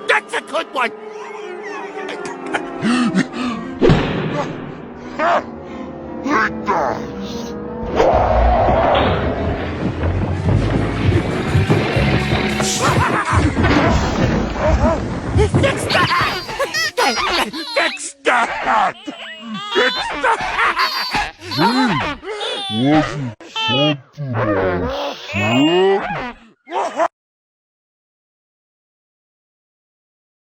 That's a good one! It does! Fix the hat! Fix the hat! Fix the hat! Was it something I said?